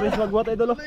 Prince Magwat idol oh.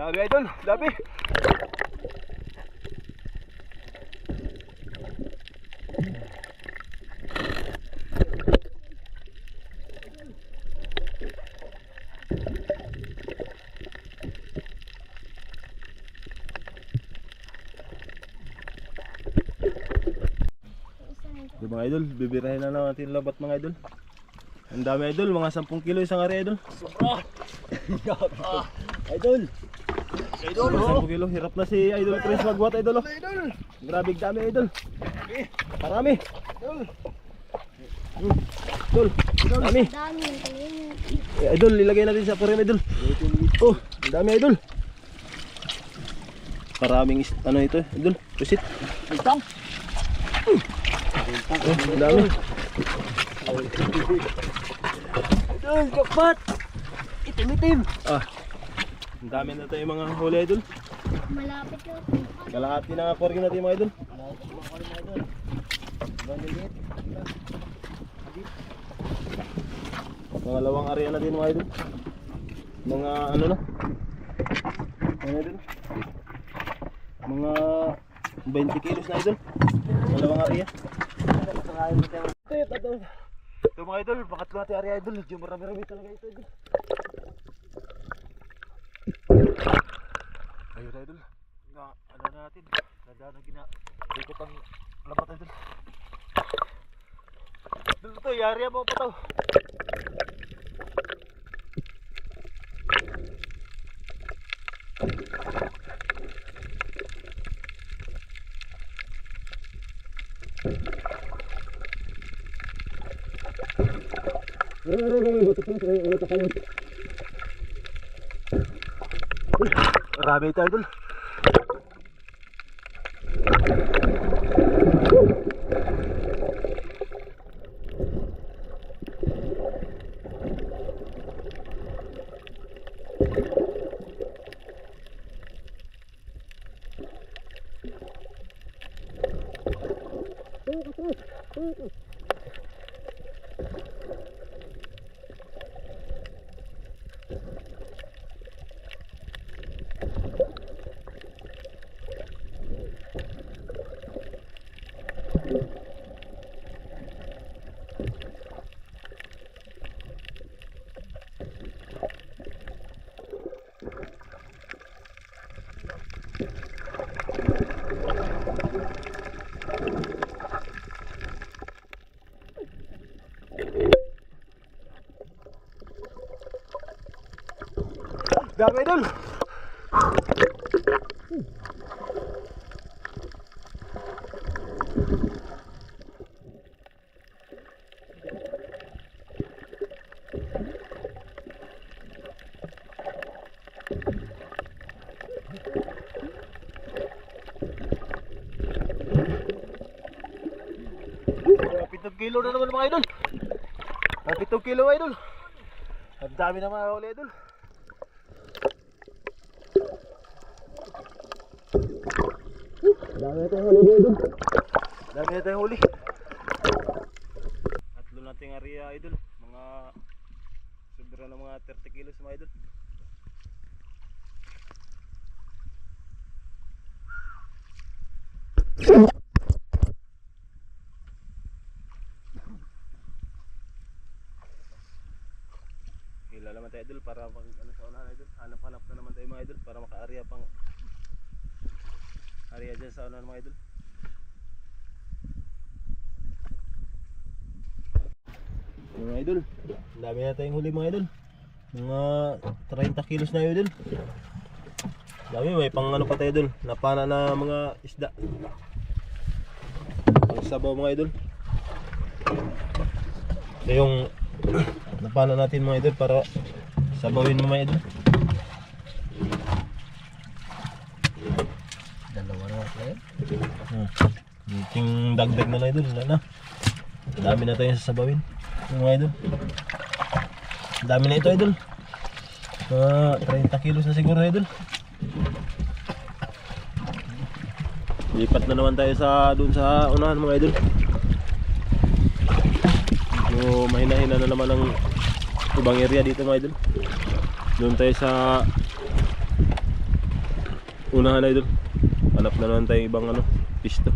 Dami idol, dami. Ito mga idol, bibirahin na natin labat mga idol. Ang dami idol, mga 10 kilo isang ari idol. Sobra. Idol. Idol, 10 kilo, hirap na si Idol Prince Magwat idol oh. Grabe dami idol. Marami. Idol, dami. Idol, ilagay natin sa aquarium idol. Oh, ang dami idol. Maraming ano ito idol, pusit. Itang. Ang dami. Idol, jackpot. Itim-itim. Ah. Ang dami na tayo mga huli idol. Malapit na. Kalahati ng aquarium natin mga idol. Pangalawang area na din mga idol. Mga ano na? Ano idol? Mga 20 kilos na idol. Pangalawang area. Ito mga idol, pangatlo natin area idol. Medyo marami-rami talaga ito idol. Ayun idol, ano na natin, nadaan na ikot ang labat idol. Idol ito, yari mo pa ito. Marami ito idol. Dami idol. Pitong kilo na naman mga idol. 7 kilo idol. Ang dami na mga huli idol. Dami na tayong huli idol. Dami na tayong huli. Tatlo nating area idol. Mga sobra na mga 30 kilos mga idol. Hila naman tayo idol para pang ano sa unahan idol. Hanap-hanap na naman tayo mga idol para maka-area pang area dyan sa unahan mga idol. Mga idol, dami na tayong huli mga idol. Mga 30 kilos na idol. Dami, may pang ano pa tayo idol. Napana na mga isda. Pang sabaw mga idol. Ito yung napana natin mga idol para sabawin mo mga idol. Dalawa na tayo. Yung dagdag na idol, wala na. Dami na tayong sasabawin mga idol. Dami na ito idol. 30 kilos na siguro idol. Lipat na naman tayo sa doon sa unahan mga idol. So mahina-hina na naman ang ibang area dito mga idol. Doon tayo sa unahan idol. Hanap na naman tayo ibang ano, pisto.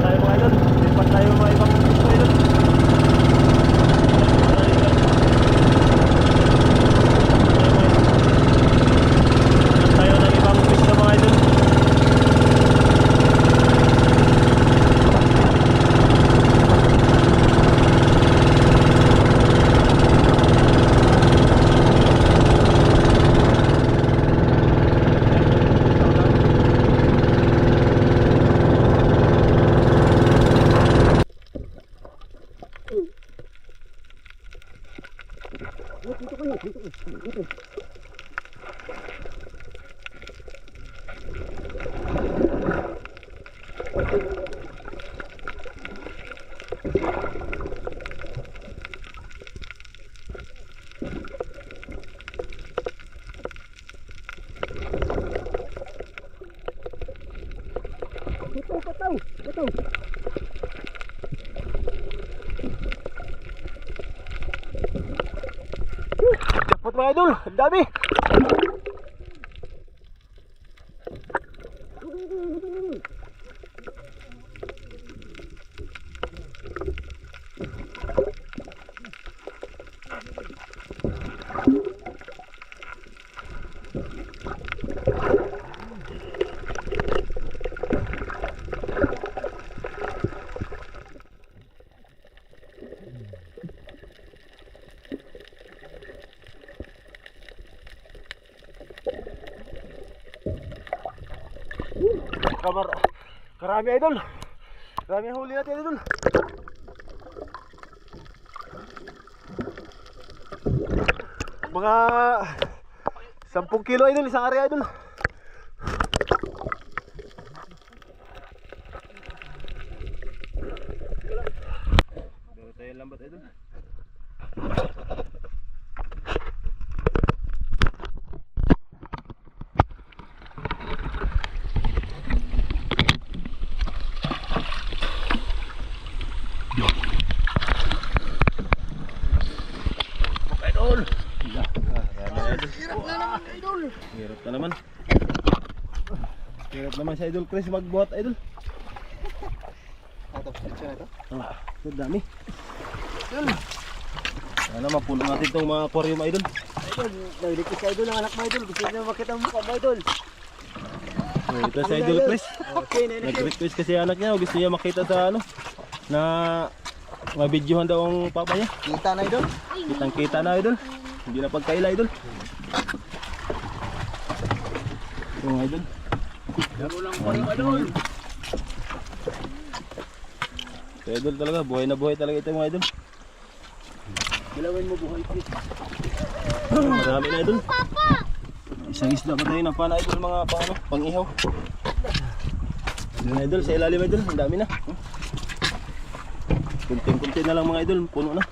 Tayo mga idol, lipat tayo mga ibang pisto idol. Tayo ng ibang pisto mga idol. Betul. Dapat mga idol, ang dami. Karami idol. Karami ang huli natin idol. Mga 10 kilo idol, isang area idol. Dito tayo lambat idol. Hirap na naman. Hirap naman si Idol Chris magbuhat idol. Ito, picture na ito. Ito dami. Sana mapuno natin itong mga aquarium idol. Idol, naglikis ka idol ang anak mo idol. Gusto niya makita mo mukha mo idol. Ito si Idol Chris. Nag-request kasi anak niya, gusto niya makita sa ano na mabidyohan daw ang papa niya. Kita na idol. Kitang kita na idol. Hindi na pagkaila idol. Yung idol. Laro lang po yung idol. Ito idol talaga, buhay na buhay talaga ito mga idol. Bilawin mo buhay ko. Marami na idol. Isang isda pa tayo na pana idol mga pang pang-ihaw. Yun idol, sa ilalim idol, ang dami na. Kunting-kunti na lang mga idol, puno na.